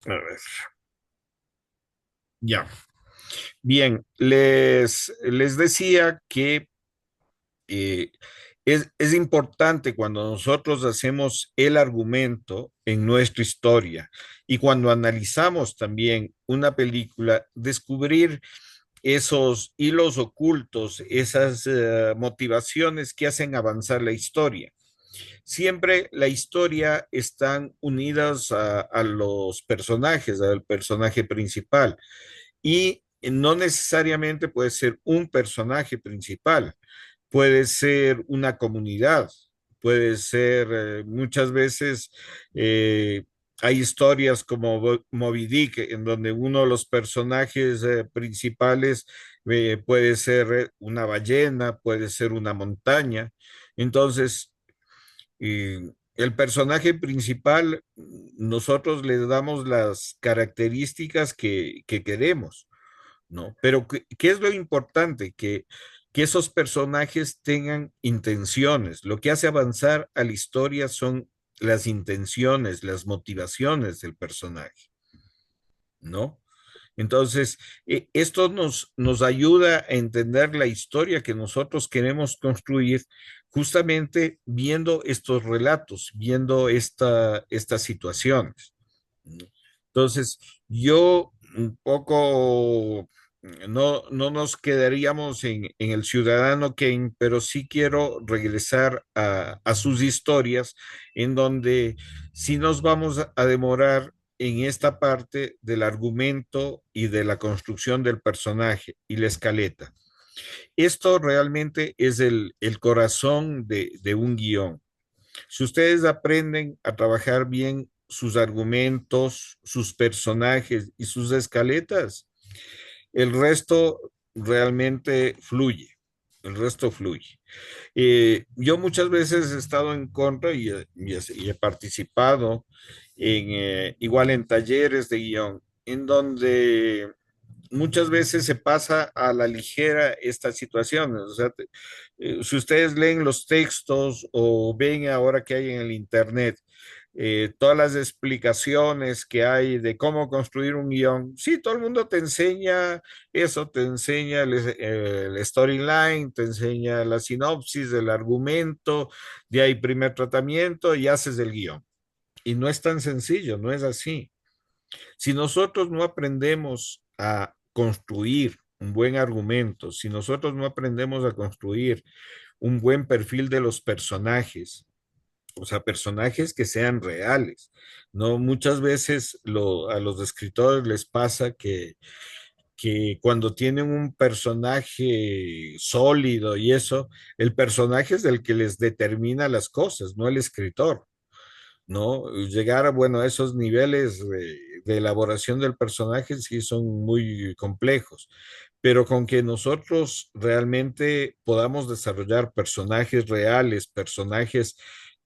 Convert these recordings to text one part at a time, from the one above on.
A ver, ya. Bien, les decía que eh, es importante cuando nosotros hacemos el argumento en nuestra historia y cuando analizamos también una película, descubrir esos hilos ocultos, esas motivaciones que hacen avanzar la historia. Siempre la historia están unidas a los personajes, al personaje principal y no necesariamente puede ser un personaje principal, puede ser una comunidad, puede ser muchas veces hay historias como Moby Dick, en donde uno de los personajes principales puede ser una ballena, puede ser una montaña. Entonces, el personaje principal, nosotros le damos las características que queremos, ¿no? Pero ¿qué es lo importante? Que esos personajes tengan intenciones. Lo que hace avanzar a la historia son las intenciones, las motivaciones del personaje, ¿no? Entonces, esto nos ayuda a entender la historia que nosotros queremos construir justamente viendo estos relatos, viendo estas situaciones. Entonces, yo un poco, no nos quedaríamos en el Ciudadano Kane, pero sí quiero regresar a sus historias, en donde sí nos vamos a demorar en esta parte del argumento y de la construcción del personaje y la escaleta. Esto realmente es el corazón de un guión. Si ustedes aprenden a trabajar bien sus argumentos, sus personajes y sus escaletas, el resto realmente fluye. El resto fluye. Yo muchas veces he estado en contra y he participado igual en talleres de guión, en donde muchas veces se pasa a la ligera estas situaciones. O sea, si ustedes leen los textos o ven ahora que hay en el Internet, todas las explicaciones que hay de cómo construir un guión, sí, todo el mundo te enseña eso, te enseña el storyline, te enseña la sinopsis del argumento, de ahí primer tratamiento y haces el guión. Y no es tan sencillo, no es así. Si nosotros no aprendemos a construir un buen argumento, si nosotros no aprendemos a construir un buen perfil de los personajes, o sea, personajes que sean reales, ¿no? Muchas veces a los escritores les pasa que cuando tienen un personaje sólido y eso, el personaje es el que les determina las cosas, no el escritor. ¿No? Llegar a, bueno, a esos niveles de elaboración del personaje sí son muy complejos, pero con que nosotros realmente podamos desarrollar personajes reales, personajes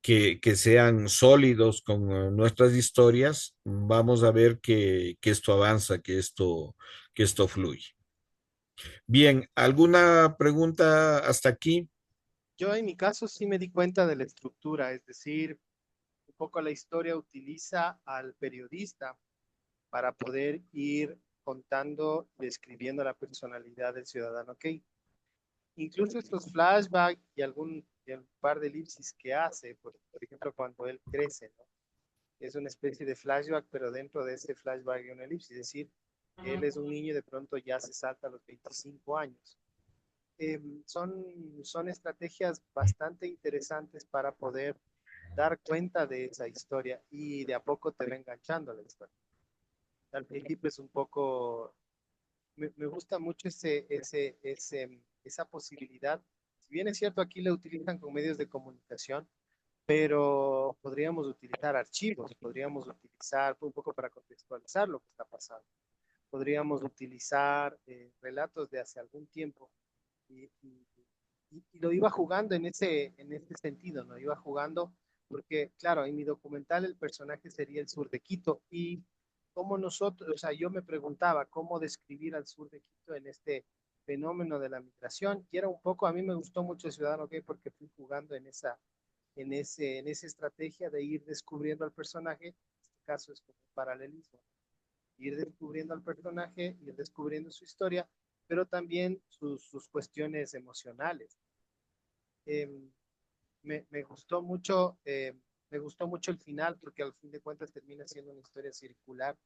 que sean sólidos con nuestras historias, vamos a ver que esto avanza, que esto fluye. Bien, ¿alguna pregunta hasta aquí? Yo en mi caso sí me di cuenta de la estructura, es decir, un poco la historia utiliza al periodista para poder ir contando, describiendo la personalidad del ciudadano Kane. Incluso estos flashbacks y un par de elipsis que hace, por ejemplo, cuando él crece, ¿no? Es una especie de flashback, pero dentro de ese flashback hay una elipsis, es decir, él es un niño y de pronto ya se salta a los 25 años. Son, son estrategias bastante interesantes para poder dar cuenta de esa historia y de a poco te va enganchando la historia. Al principio es un poco, me gusta mucho esa posibilidad. Si bien es cierto, aquí la utilizan con medios de comunicación, pero podríamos utilizar archivos, podríamos utilizar un poco para contextualizar lo que está pasando. Podríamos utilizar relatos de hace algún tiempo y, y, y lo iba jugando en ese sentido, ¿no? Iba jugando porque, claro, en mi documental el personaje sería el sur de Quito y cómo nosotros, o sea, yo me preguntaba cómo describir al sur de Quito en este fenómeno de la migración y era un poco, a mí me gustó mucho el Ciudadano Gay porque fui jugando en esa estrategia de ir descubriendo al personaje, en este caso es como un paralelismo, ir descubriendo al personaje, ir descubriendo su historia, pero también sus cuestiones emocionales. Eh, me gustó mucho, me gustó mucho el final porque al fin de cuentas termina siendo una historia circular,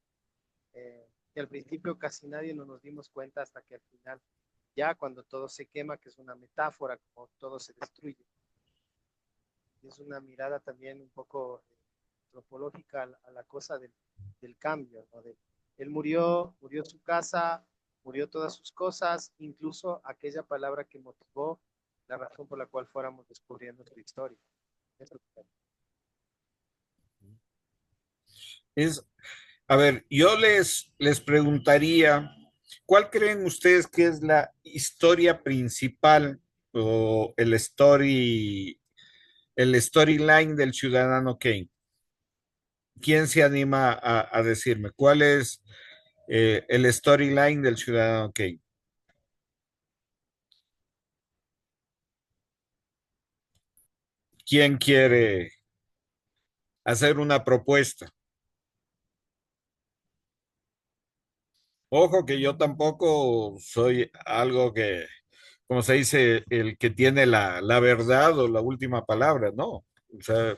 y al principio casi nadie no nos dimos cuenta hasta que al final, ya cuando todo se quema, que es una metáfora, como todo se destruye. Es una mirada también un poco antropológica a la cosa del cambio, ¿no? Él murió su casa, murió todas sus cosas, incluso aquella palabra que motivó la razón por la cual fuéramos descubriendo su historia. Eso. Es, a ver, yo les preguntaría, ¿cuál creen ustedes que es la historia principal o el storyline del Ciudadano Kane? ¿Quién se anima a decirme cuál es el storyline del Ciudadano Kane? ¿Quién quiere hacer una propuesta? Ojo que yo tampoco soy algo que, como se dice, el que tiene la verdad o la última palabra, no. O sea,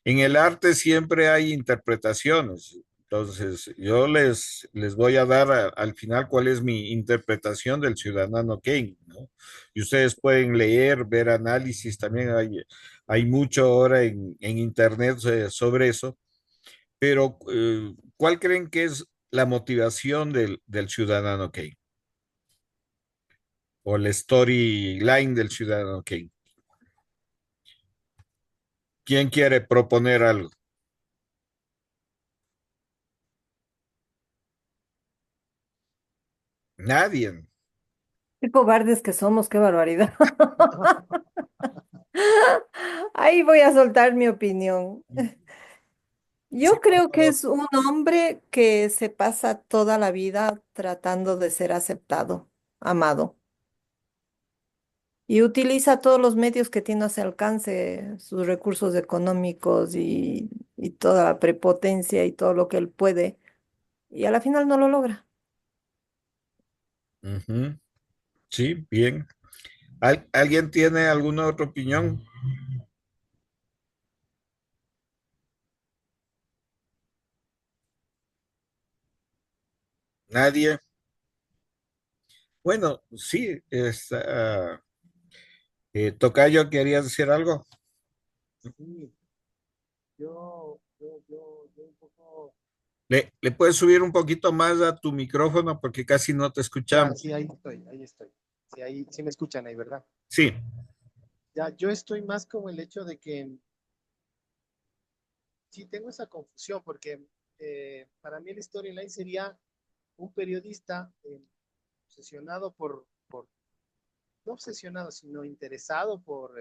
en el arte siempre hay interpretaciones. Entonces, yo les voy a dar al final cuál es mi interpretación del Ciudadano Kane, ¿no? Y ustedes pueden leer, ver análisis, también hay mucho ahora en internet sobre eso, pero ¿cuál creen que es la motivación del Ciudadano Kane? O el storyline del Ciudadano Kane. ¿Quién quiere proponer algo? Nadie. Qué cobardes que somos, qué barbaridad. Ahí voy a soltar mi opinión. Sí, Yo por creo que favor. es un hombre que se pasa toda la vida tratando de ser aceptado, amado, y utiliza todos los medios que tiene a su alcance, sus recursos económicos y toda la prepotencia y todo lo que él puede, y a la final no lo logra. Ujú. Sí, bien. ¿Alguien tiene alguna otra opinión? Nadie. Bueno, sí, Tocayo, ¿querías decir algo? Sí, yo un poco. ¿Le puedes subir un poquito más a tu micrófono porque casi no te Claro, escuchamos? sí, ahí estoy, ahí estoy. Sí, ahí sí me escuchan ahí, ¿verdad? Sí. Ya, yo estoy más con el hecho de que sí tengo esa confusión, porque para mí el storyline sería un periodista obsesionado no obsesionado, sino interesado por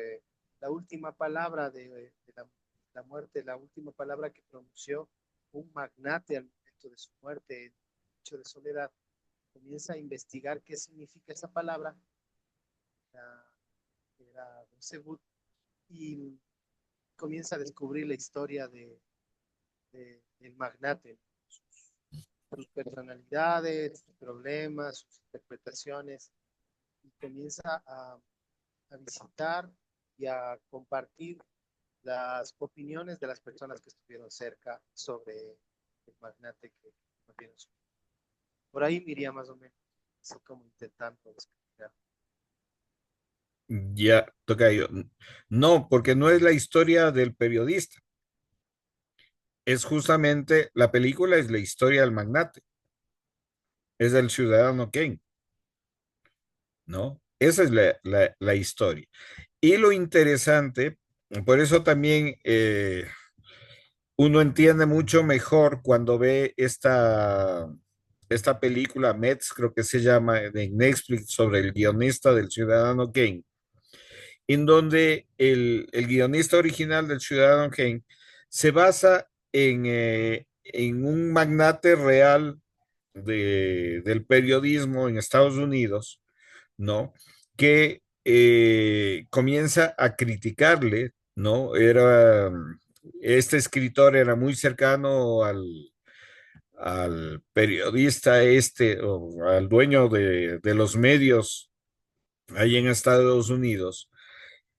la última palabra de la muerte, la última palabra que pronunció un magnate al momento de su muerte, el hecho de soledad. Comienza a investigar qué significa esa palabra, era, era y comienza a descubrir la historia del magnate, sus personalidades, sus problemas, sus interpretaciones, y comienza a visitar y a compartir las opiniones de las personas que estuvieron cerca sobre el magnate que murió en su vida. Por ahí me iría más o menos, así como intentando describir. Ya, Tocayo. No, porque no es la historia del periodista. Es justamente, la película es la historia del magnate, es del Ciudadano Kane, ¿no? Esa es la historia. Y lo interesante, por eso también uno entiende mucho mejor cuando ve esta película, Mets, creo que se llama, de Netflix, sobre el guionista del Ciudadano Kane, en donde el guionista original del Ciudadano Kane se basa en un magnate real del periodismo en Estados Unidos, ¿no? Que comienza a criticarle, ¿no? Este escritor era muy cercano al periodista este o al dueño de los medios ahí en Estados Unidos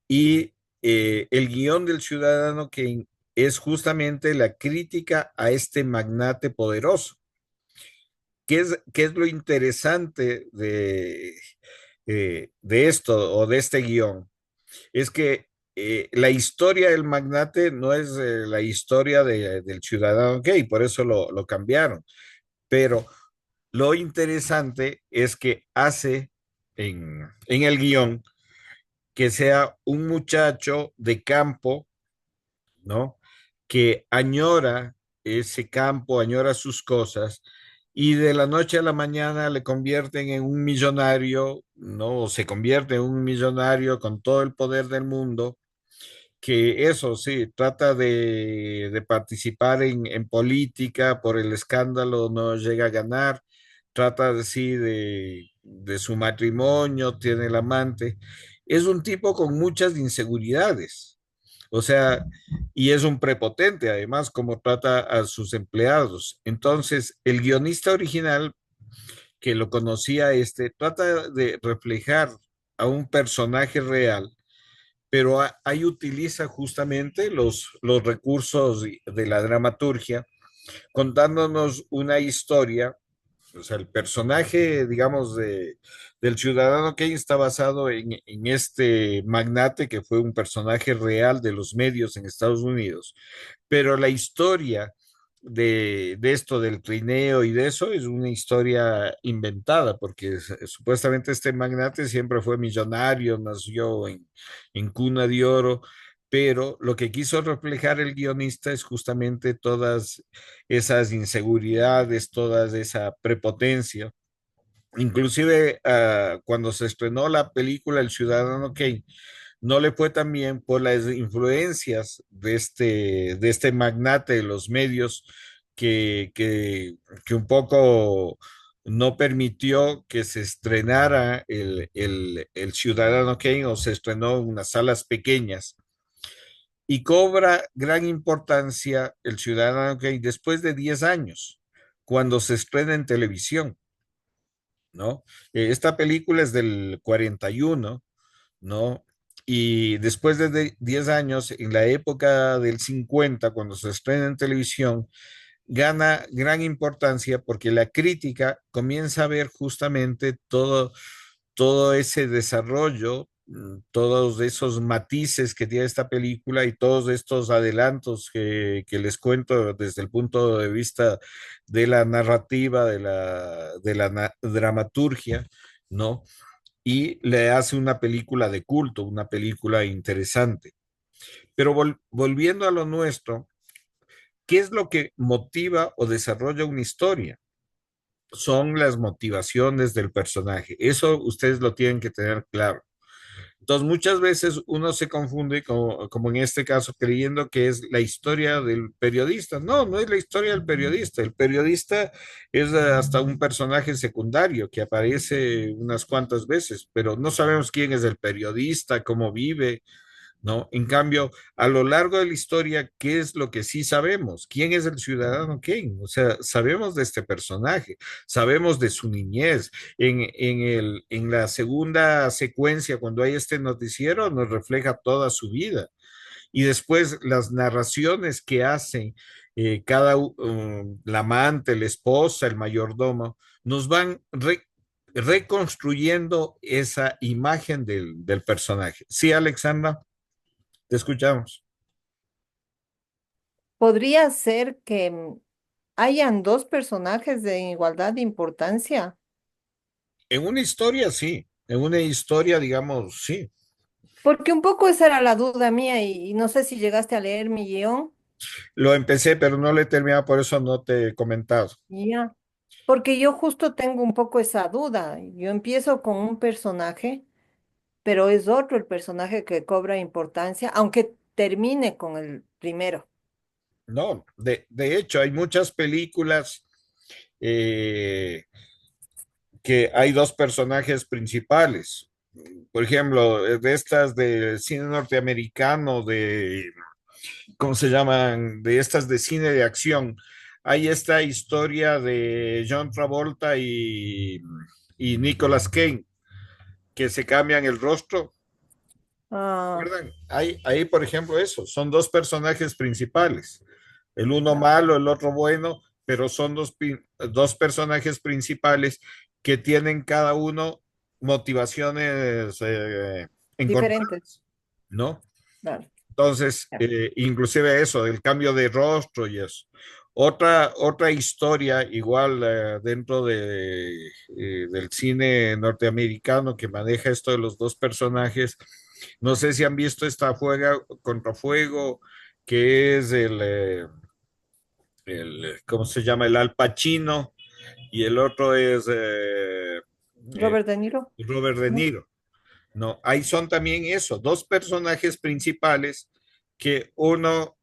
y el guión del Ciudadano Kane es justamente la crítica a este magnate poderoso. Qué es lo interesante de esto o de este guión? Es que la historia del magnate no es la historia del ciudadano gay, por eso lo cambiaron. Pero lo interesante es que hace en el guión que sea un muchacho de campo, ¿no? Que añora ese campo, añora sus cosas y de la noche a la mañana le convierten en un millonario, ¿no? O se convierte en un millonario con todo el poder del mundo, que eso sí, trata de participar en política, por el escándalo no llega a ganar, trata de, sí, de su matrimonio, tiene el amante. Es un tipo con muchas inseguridades, o sea, y es un prepotente además como trata a sus empleados. Entonces, el guionista original que lo conocía este, trata de reflejar a un personaje real, pero ahí utiliza justamente los recursos de la dramaturgia, contándonos una historia. O sea, el personaje, digamos, del ciudadano Kane está basado en este magnate que fue un personaje real de los medios en Estados Unidos, pero la historia de esto del trineo y de eso es una historia inventada, porque supuestamente este magnate siempre fue millonario, nació en cuna de oro, pero lo que quiso reflejar el guionista es justamente todas esas inseguridades, toda esa prepotencia. Inclusive cuando se estrenó la película El Ciudadano Kane, no le fue tan bien por las influencias de este magnate de los medios que un poco no permitió que se estrenara el Ciudadano Kane o se estrenó en unas salas pequeñas. Y cobra gran importancia el Ciudadano Kane después de 10 años, cuando se estrena en televisión, ¿no? Esta película es del 41, ¿no? Y después de 10 años, en la época del 50, cuando se estrena en televisión, gana gran importancia porque la crítica comienza a ver justamente todo ese desarrollo, todos esos matices que tiene esta película y todos estos adelantos que les cuento desde el punto de vista de la narrativa, de la dramaturgia, ¿no? Y le hace una película de culto, una película interesante. Pero volviendo a lo nuestro, ¿qué es lo que motiva o desarrolla una historia? Son las motivaciones del personaje. Eso ustedes lo tienen que tener claro. Entonces, muchas veces uno se confunde, como en este caso, creyendo que es la historia del periodista. No, no es la historia del periodista. El periodista es hasta un personaje secundario que aparece unas cuantas veces, pero no sabemos quién es el periodista, cómo vive, ¿no? En cambio, a lo largo de la historia, ¿qué es lo que sí sabemos? ¿Quién es el ciudadano Kane? O sea, sabemos de este personaje, sabemos de su niñez. En la segunda secuencia, cuando hay este noticiero, nos refleja toda su vida. Y después las narraciones que hace la amante, la esposa, el mayordomo, nos van reconstruyendo esa imagen del personaje. Sí, Alexandra. Te escuchamos. Podría ser que hayan dos personajes de igualdad de importancia, En una historia, sí. En una historia, digamos, sí. porque un poco esa era la duda mía y no sé si llegaste a leer mi guión. Lo empecé, pero no lo he terminado, por eso no te he comentado. Ya. Porque yo justo tengo un poco esa duda. Yo empiezo con un personaje, pero es otro el personaje que cobra importancia, aunque termine con el primero. No, de hecho, hay muchas películas eh, que hay dos personajes principales. Por ejemplo, de estas de cine norteamericano, ¿cómo se llaman? De estas de cine de acción. hay esta historia de John Travolta y Nicolas Cage, que se cambian el rostro. Ah, ¿Recuerdan? Hay, por ejemplo, eso, son dos personajes principales, el uno claro. malo, el otro bueno, pero son dos personajes principales que tienen cada uno motivaciones Diferentes. encontradas, ¿no? Claro. Entonces, Ya. inclusive eso, del cambio de rostro y eso. Otra historia, igual dentro del cine norteamericano que maneja esto de los dos personajes, no sé si han visto esta Fuego contra Fuego, que es ¿cómo se llama? El Al Pacino, y el otro es eh, Robert De Niro, Robert De ¿no? Niro. No, ahí son también eso, dos personajes principales que uno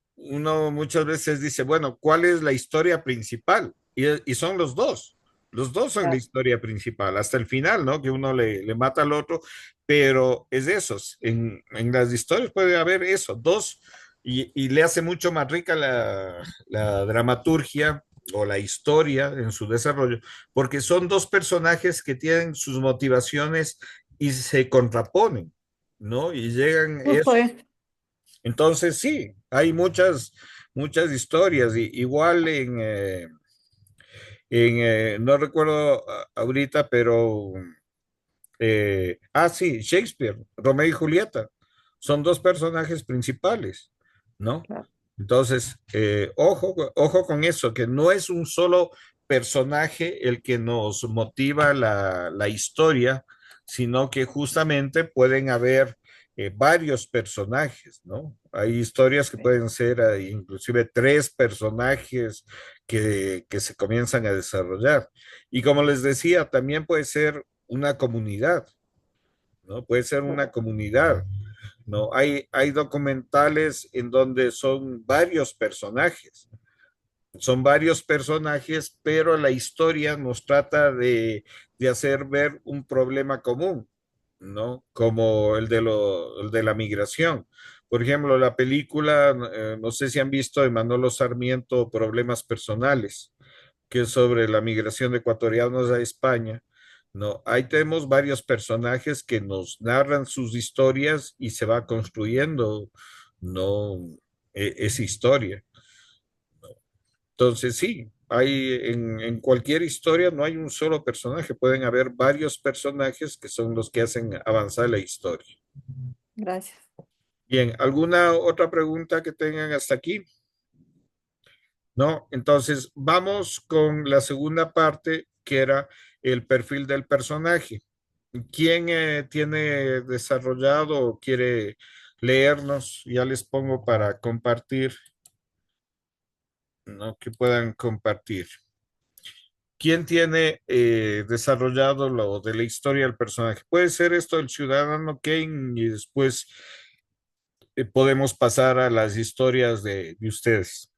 muchas veces dice, bueno, ¿cuál es la historia principal? Y son los dos son la Claro. historia principal, hasta el final, ¿no? Que uno le mata al otro, pero es eso, en las historias puede haber eso, dos, y le hace mucho más rica la dramaturgia o la historia en su desarrollo, porque son dos personajes que tienen sus motivaciones y se contraponen, ¿no? Y llegan Justo eso. es. Entonces, sí, hay muchas historias, igual no recuerdo ahorita, pero, sí, Shakespeare, Romeo y Julieta, son dos personajes principales, ¿no? Claro. Entonces, ojo con eso, que no es un solo personaje el que nos motiva la historia, sino que justamente pueden haber varios personajes, ¿no? Hay historias que Sí. pueden ser inclusive tres personajes que se comienzan a desarrollar. Y como les decía, también puede ser una comunidad, ¿no? Puede ser una comunidad. ¿No? Hay documentales en donde son varios personajes, pero la historia nos trata de hacer ver un problema común, ¿no? Como el de la migración. Por ejemplo, la película, no sé si han visto de Manolo Sarmiento, Problemas Personales, que es sobre la migración de ecuatorianos a España. No, ahí tenemos varios personajes que nos narran sus historias y se va construyendo, no, esa historia. Entonces, sí, en cualquier historia no hay un solo personaje, pueden haber varios personajes que son los que hacen avanzar la historia. Gracias. Bien, ¿alguna otra pregunta que tengan hasta aquí? ¿No? Entonces, vamos con la segunda parte, que era el perfil del personaje. ¿Quién tiene desarrollado o quiere leernos? Ya les pongo para compartir, ¿no? Que puedan compartir. ¿Quién tiene desarrollado lo de la historia del personaje? Puede ser esto el ciudadano Kane y después podemos pasar a las historias de ustedes.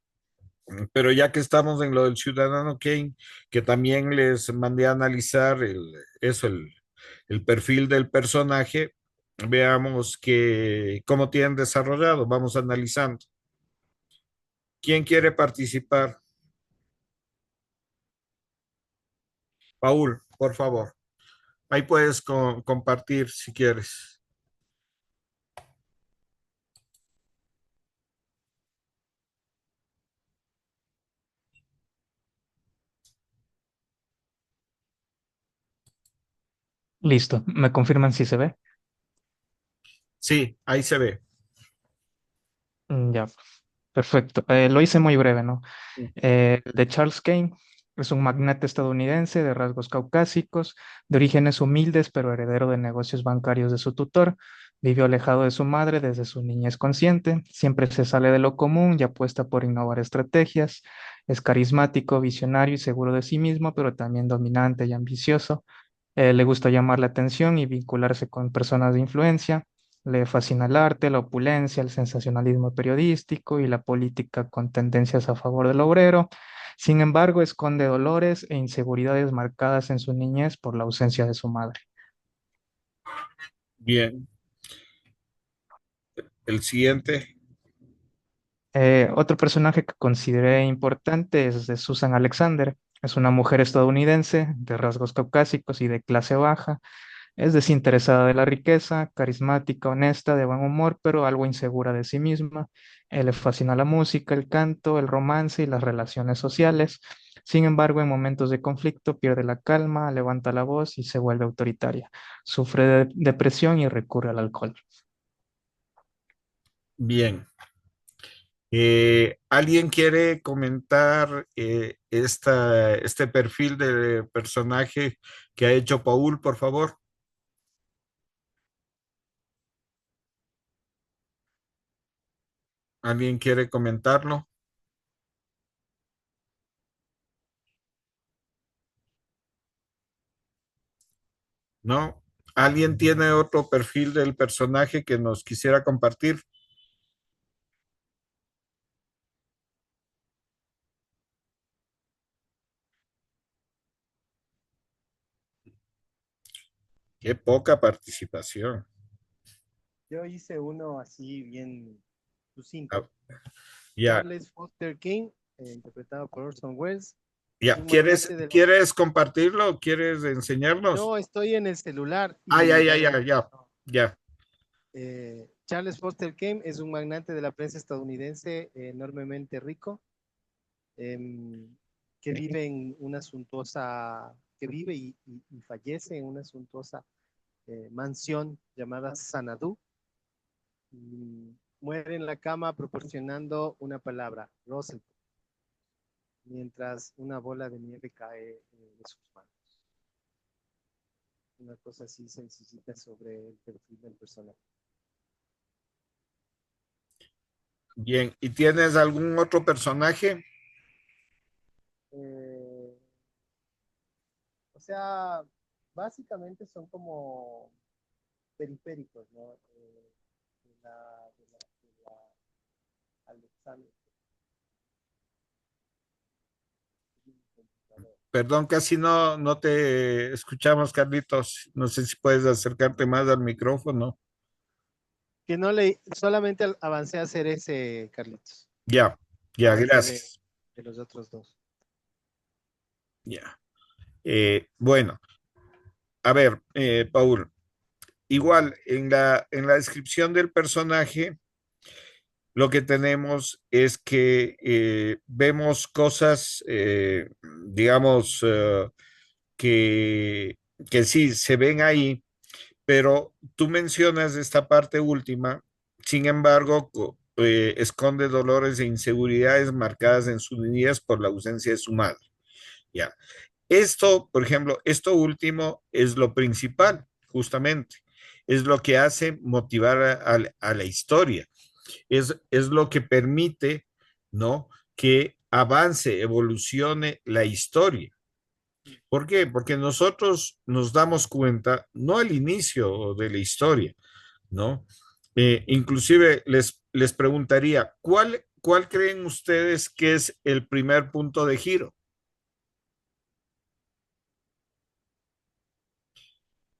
Pero ya que estamos en lo del ciudadano Kane, que también les mandé a analizar el perfil del personaje, veamos cómo tienen desarrollado, vamos analizando. ¿Quién quiere participar? Paul, por favor. Ahí puedes compartir si quieres. Listo, ¿me confirman si se ve? Sí, ahí se ve. Ya, perfecto. Lo hice muy breve, ¿no? De Charles Kane es un magnate estadounidense de rasgos caucásicos, de orígenes humildes, pero heredero de negocios bancarios de su tutor. Vivió alejado de su madre desde su niñez consciente, siempre se sale de lo común y apuesta por innovar estrategias. Es carismático, visionario y seguro de sí mismo, pero también dominante y ambicioso. Le gusta llamar la atención y vincularse con personas de influencia. Le fascina el arte, la opulencia, el sensacionalismo periodístico y la política con tendencias a favor del obrero. Sin embargo, esconde dolores e inseguridades marcadas en su niñez por la ausencia de su madre. Bien. El siguiente. Otro personaje que consideré importante es de Susan Alexander. Es una mujer estadounidense de rasgos caucásicos y de clase baja. Es desinteresada de la riqueza, carismática, honesta, de buen humor, pero algo insegura de sí misma. Le fascina la música, el canto, el romance y las relaciones sociales. Sin embargo, en momentos de conflicto pierde la calma, levanta la voz y se vuelve autoritaria. Sufre de depresión y recurre al alcohol. Bien. ¿Alguien quiere comentar este perfil de personaje que ha hecho Paul, por favor? ¿Alguien quiere comentarlo? ¿No? ¿Alguien tiene otro perfil del personaje que nos quisiera compartir? Qué poca participación. Yo hice uno así bien Ah, sucinto. ya, Charles Foster King, interpretado por Orson Welles, ya. un ¿Quieres, magnate de la... quieres compartirlo? ¿Quieres enseñarnos? No, estoy en el celular Ah, ya, y ya, la ya, verdad... ya, no. ya. Charles Foster Kane es un magnate de la prensa estadounidense enormemente rico, que vive en una suntuosa, que vive y fallece en una suntuosa mansión llamada Xanadu. Muere en la cama proporcionando una palabra, Russell, mientras una bola de nieve cae de sus manos. Una cosa así sencillita sobre el perfil del personaje. Bien. ¿Y tienes algún otro personaje? Eh, o sea, básicamente son como periféricos, ¿no? De la Alexander. Perdón, casi no te escuchamos, Carlitos. No sé si puedes acercarte más al micrófono. Que no le, solamente avancé a hacer ese, Carlitos. Ya, No ya, avancé gracias. de los otros dos. Ya. Bueno, a ver, Paul, igual en la descripción del personaje, lo que tenemos es que vemos cosas, digamos, que, que sí se ven ahí, pero tú mencionas esta parte última, sin embargo, esconde dolores e inseguridades marcadas en sus niñez por la ausencia de su madre. Ya. Esto, por ejemplo, esto último es lo principal, justamente. Es lo que hace motivar a la historia. Es lo que permite, ¿no? Que avance, evolucione la historia. ¿Por qué? Porque nosotros nos damos cuenta, no al inicio de la historia, ¿no? Inclusive les preguntaría, ¿cuál creen ustedes que es el primer punto de giro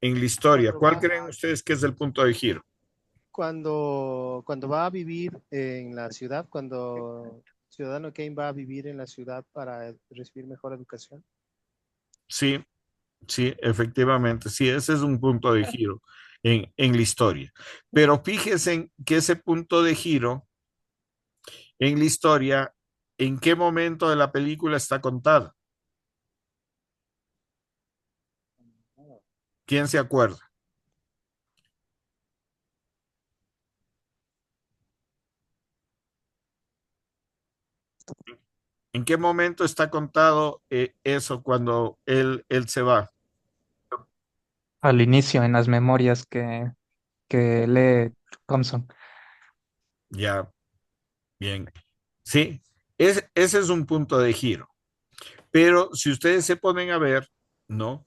en la historia? Cuando ¿Cuál va, creen ustedes que es el punto de giro? cuando va a vivir en la ciudad, cuando Ciudadano Kane va a vivir en la ciudad para recibir mejor educación. Sí, sí, efectivamente, sí, ese es un punto de giro en la historia. Pero fíjense que ese punto de giro en la historia, ¿en qué momento de la película está contada? ¿Quién se acuerda? ¿En qué momento está contado eso cuando él se va? Al inicio, en las memorias que lee Thompson. Ya, bien. Sí, ese es un punto de giro. Pero si ustedes se ponen a ver, ¿no?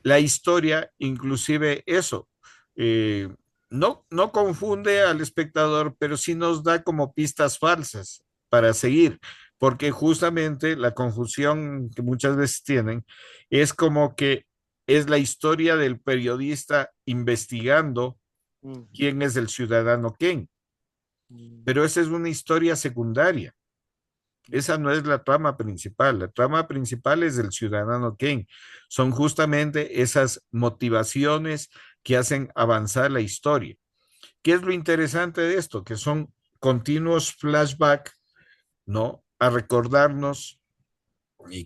La historia, inclusive eso, eh, no confunde al espectador, pero sí nos da como pistas falsas para seguir, porque justamente la confusión que muchas veces tienen es como que es la historia del periodista investigando Mm, quién es el ciudadano Ken, pero esa es una historia secundaria. Esa no es la trama principal. La trama principal es del ciudadano Kane. Son justamente esas motivaciones que hacen avanzar la historia. ¿Qué es lo interesante de esto? Que son continuos flashbacks, ¿no? A recordarnos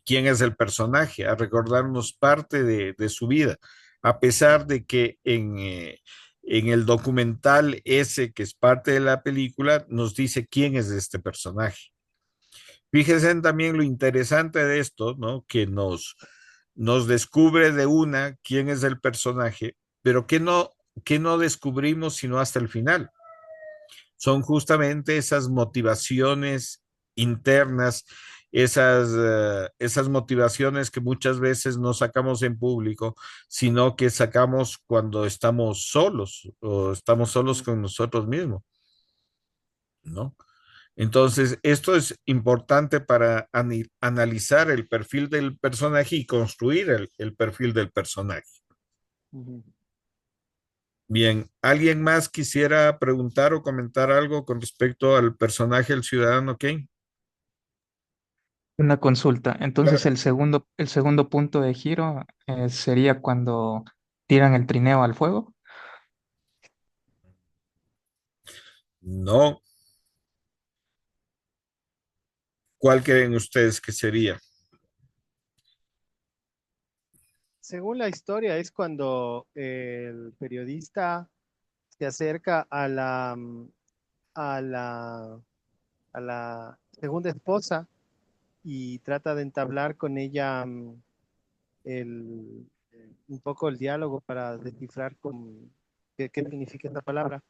quién es el personaje, a recordarnos parte de su vida, a pesar de que en el documental ese que es parte de la película nos dice quién es este personaje. Fíjense también lo interesante de esto, ¿no? Que nos descubre de una quién es el personaje, pero que no descubrimos sino hasta el final. Son justamente esas motivaciones internas, esas motivaciones que muchas veces no sacamos en público, sino que sacamos cuando estamos solos o estamos solos con nosotros mismos, ¿no? Entonces, esto es importante para analizar el perfil del personaje y construir el perfil del personaje. Ujú. Bien, ¿alguien más quisiera preguntar o comentar algo con respecto al personaje del ciudadano Kane? Una consulta. Entonces, Claro. el segundo punto de giro sería cuando tiran el trineo al fuego. No. ¿Cuál creen ustedes que sería? Según la historia, es cuando el periodista se acerca a la, a la segunda esposa y trata de entablar con ella un poco el diálogo para descifrar qué significa esta palabra.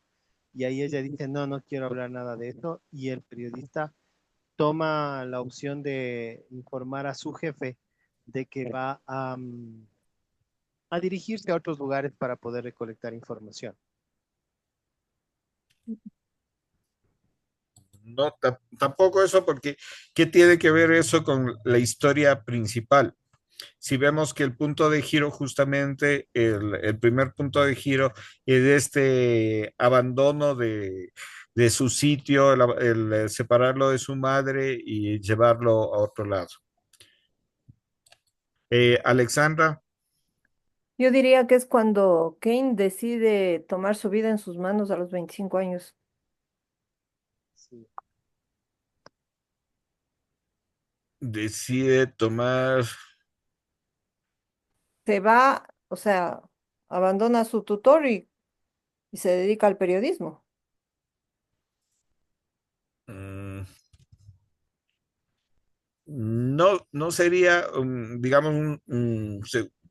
Y ahí ella dice, no, no quiero hablar nada de eso. Y el periodista toma la opción de informar a su jefe de que va a dirigirse a otros lugares para poder recolectar información. No, tampoco eso, porque ¿qué tiene que ver eso con la historia principal? Si vemos que el punto de giro, justamente el primer punto de giro es este abandono de su sitio, separarlo de su madre y llevarlo a otro lado. Alexandra, Yo diría que es cuando Kane decide tomar su vida en sus manos a los 25 años. Sí. decide tomar. Se va, o sea, abandona a su tutor y se dedica al periodismo. mm, No, no sería, digamos,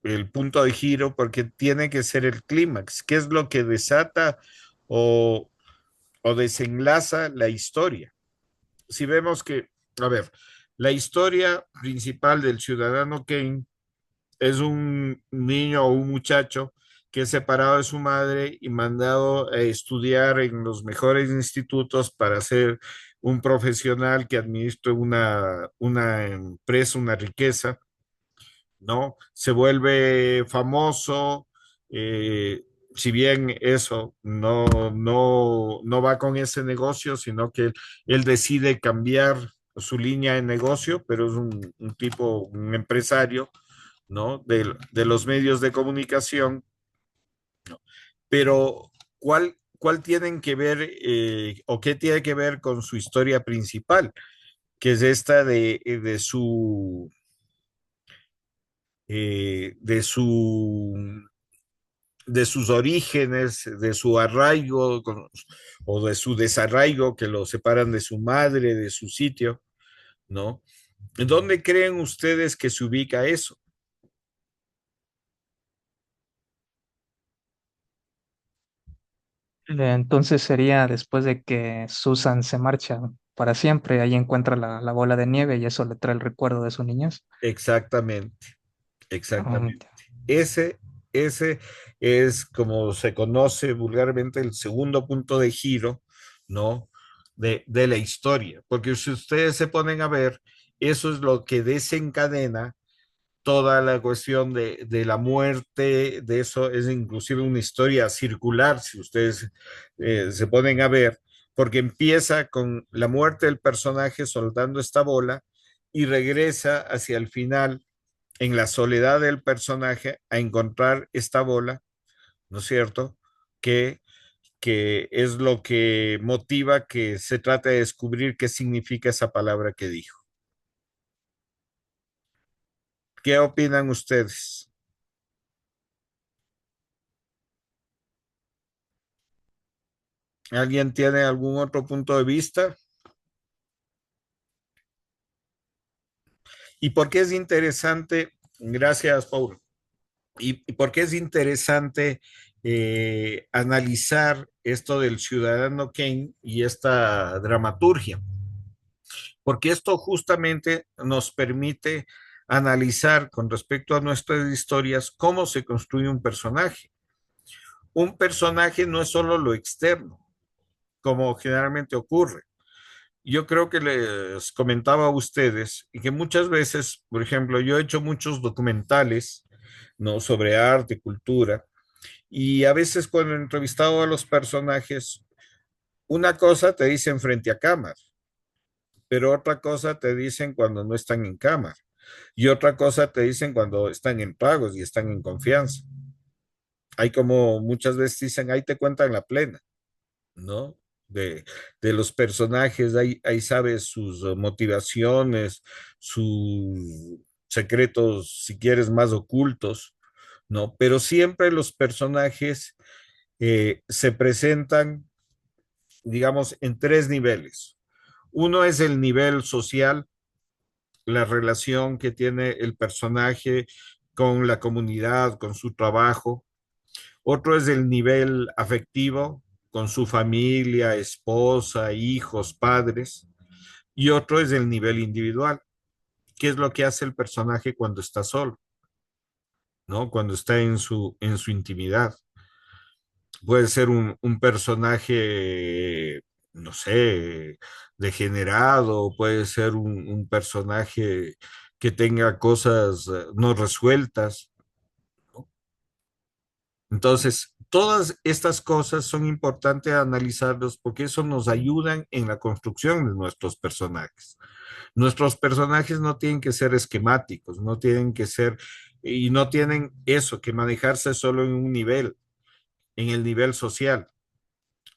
el punto de giro, porque tiene que ser el clímax. ¿Qué es lo que desata o, o desenlaza la historia? Si vemos que, a ver, la historia principal del ciudadano Kane es un niño o un muchacho que es separado de su madre y mandado a estudiar en los mejores institutos para ser un profesional que administre una empresa, una riqueza, ¿no? Se vuelve famoso, si bien eso no va con ese negocio, sino que él decide cambiar su línea de negocio, pero es un tipo, un empresario, ¿no? De los medios de comunicación, pero ¿cuál tienen que ver o qué tiene que ver con su historia principal, que es esta eh, de su, de sus orígenes, de su arraigo o de su desarraigo que lo separan de su madre, de su sitio, ¿no? ¿Dónde creen ustedes que se ubica eso? Entonces sería después de que Susan se marcha para siempre, ahí encuentra la bola de nieve y eso le trae el recuerdo de su niñez. Exactamente. Ah, Exactamente. Ese, ese es como se conoce vulgarmente el segundo punto de giro, ¿no? De la historia. Porque si ustedes se ponen a ver, eso es lo que desencadena toda la cuestión de la muerte, de eso es inclusive una historia circular, si ustedes se ponen a ver, porque empieza con la muerte del personaje soltando esta bola y regresa hacia el final en la soledad del personaje a encontrar esta bola, ¿no es cierto? Que, que es lo que motiva que se trate de descubrir qué significa esa palabra que dijo. ¿Qué opinan ustedes? ¿Alguien tiene algún otro punto de vista? ¿Y por qué es interesante? Gracias, Paul. ¿Y por qué es interesante analizar esto del ciudadano Kane y esta dramaturgia? Porque esto justamente nos permite analizar con respecto a nuestras historias cómo se construye un personaje. Un personaje no es solo lo externo, como generalmente ocurre. Yo creo que les comentaba a ustedes y que muchas veces, por ejemplo, yo he hecho muchos documentales, ¿no? Sobre arte, cultura, y a veces cuando he entrevistado a los personajes, una cosa te dicen frente a cámara, pero otra cosa te dicen cuando no están en cámara, y otra cosa te dicen cuando están en pagos y están en confianza. Hay como muchas veces dicen, ahí te cuentan la plena, ¿no? De los personajes, ahí sabes sus motivaciones, sus secretos, si quieres, más ocultos, ¿no? Pero siempre los personajes se presentan, digamos, en tres niveles. Uno es el nivel social, la relación que tiene el personaje con la comunidad, con su trabajo. Otro es el nivel afectivo, con su familia, esposa, hijos, padres. Y otro es el nivel individual, qué es lo que hace el personaje cuando está solo, ¿no? Cuando está en su intimidad. Puede ser un personaje, no sé, degenerado, puede ser un personaje que tenga cosas no resueltas. Entonces, todas estas cosas son importantes analizarlas porque eso nos ayudan en la construcción de nuestros personajes. Nuestros personajes no tienen que ser esquemáticos, no tienen que ser, y no tienen eso, que manejarse solo en un nivel, en el nivel social,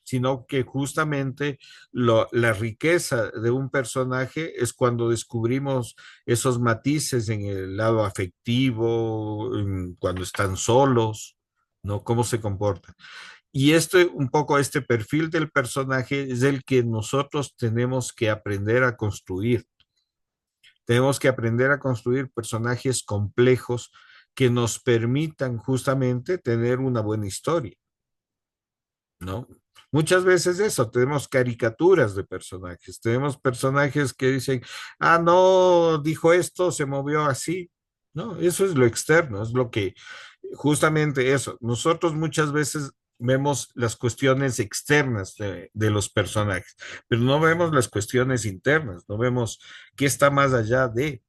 sino que justamente la riqueza de un personaje es cuando descubrimos esos matices en el lado afectivo, cuando están solos, ¿no? Cómo se comportan. Y un poco este perfil del personaje es el que nosotros tenemos que aprender a construir. Tenemos que aprender a construir personajes complejos que nos permitan justamente tener una buena historia, ¿no? Muchas veces eso, tenemos caricaturas de personajes, tenemos personajes que dicen, ah, no, dijo esto, se movió así, ¿no? Eso es lo externo, es lo que, justamente eso, nosotros muchas veces vemos las cuestiones externas de los personajes, pero no vemos las cuestiones internas, no vemos qué está más allá de.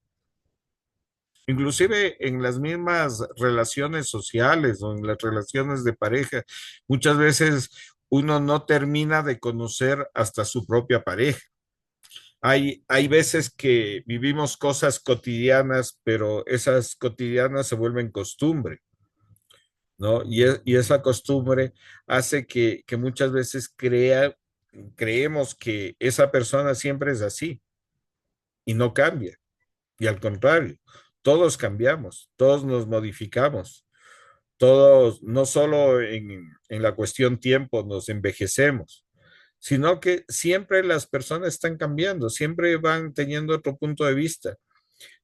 Inclusive en las mismas relaciones sociales o en las relaciones de pareja, muchas veces uno no termina de conocer hasta su propia pareja. Hay veces que vivimos cosas cotidianas, pero esas cotidianas se vuelven costumbre, ¿no? Y esa costumbre hace que muchas veces creemos que esa persona siempre es así y no cambia. Y al contrario, todos cambiamos, todos nos modificamos, todos, no solo en la cuestión tiempo, nos envejecemos, sino que siempre las personas están cambiando, siempre van teniendo otro punto de vista,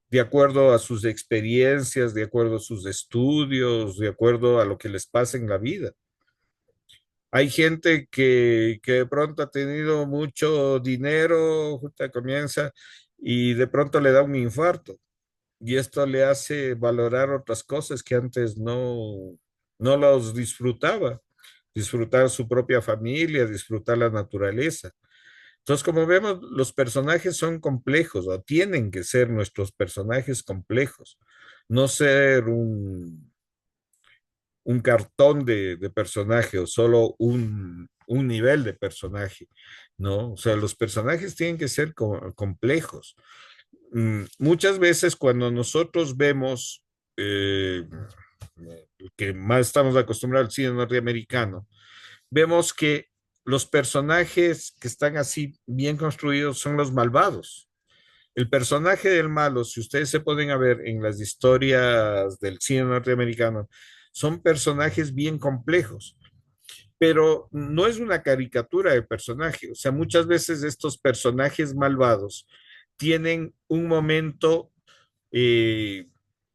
de acuerdo a sus experiencias, de acuerdo a sus estudios, de acuerdo a lo que les pasa en la vida. Hay gente que de pronto ha tenido mucho dinero, justo comienza y de pronto le da un infarto y esto le hace valorar otras cosas que antes no los disfrutaba, disfrutar su propia familia, disfrutar la naturaleza. Entonces, como vemos, los personajes son complejos o tienen que ser nuestros personajes complejos, no ser un cartón de personaje o solo un nivel de personaje, ¿no? O sea, los personajes tienen que ser complejos. Muchas veces cuando nosotros vemos, eh, que más estamos acostumbrados al cine norteamericano, vemos que los personajes que están así bien construidos son los malvados. El personaje del malo, si ustedes se pueden a ver en las historias del cine norteamericano, son personajes bien complejos, pero no es una caricatura de personaje. O sea, muchas veces estos personajes malvados tienen un momento, eh,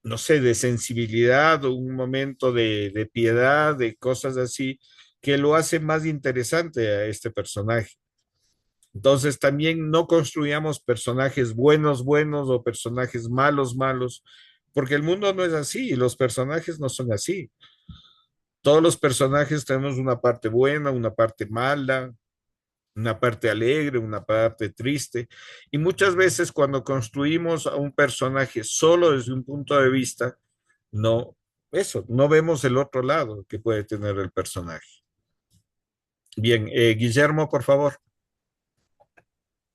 no sé, de sensibilidad o un momento de piedad, de cosas así, que lo hace más interesante a este personaje. Entonces también no construyamos personajes buenos, buenos o personajes malos, malos, porque el mundo no es así y los personajes no son así. Todos los personajes tenemos una parte buena, una parte mala, una parte alegre, una parte triste. Y muchas veces cuando construimos a un personaje solo desde un punto de vista, no, eso, no vemos el otro lado que puede tener el personaje. Bien, Guillermo, por favor.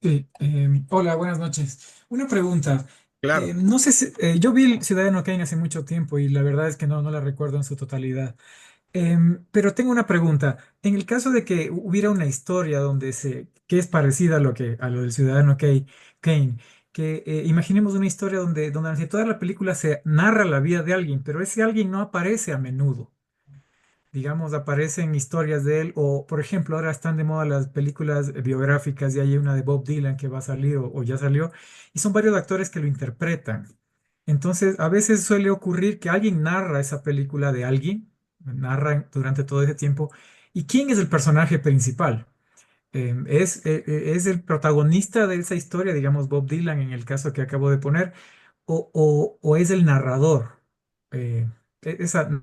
Sí, hola, buenas noches. Una pregunta. Claro. No sé si, yo vi el Ciudadano Kane hace mucho tiempo y la verdad es que no la recuerdo en su totalidad. Pero tengo una pregunta. En el caso de que hubiera una historia que es parecida a a lo del Ciudadano Kane, que imaginemos una historia donde durante toda la película se narra la vida de alguien, pero ese alguien no aparece a menudo, digamos, aparecen historias de él, o por ejemplo, ahora están de moda las películas biográficas y hay una de Bob Dylan que va a salir o ya salió, y son varios actores que lo interpretan. Entonces, a veces suele ocurrir que alguien narra esa película de alguien, narra durante todo ese tiempo, y ¿quién es el personaje principal? ¿Es el protagonista de esa historia, digamos, Bob Dylan en el caso que acabo de poner, o es el narrador? Esa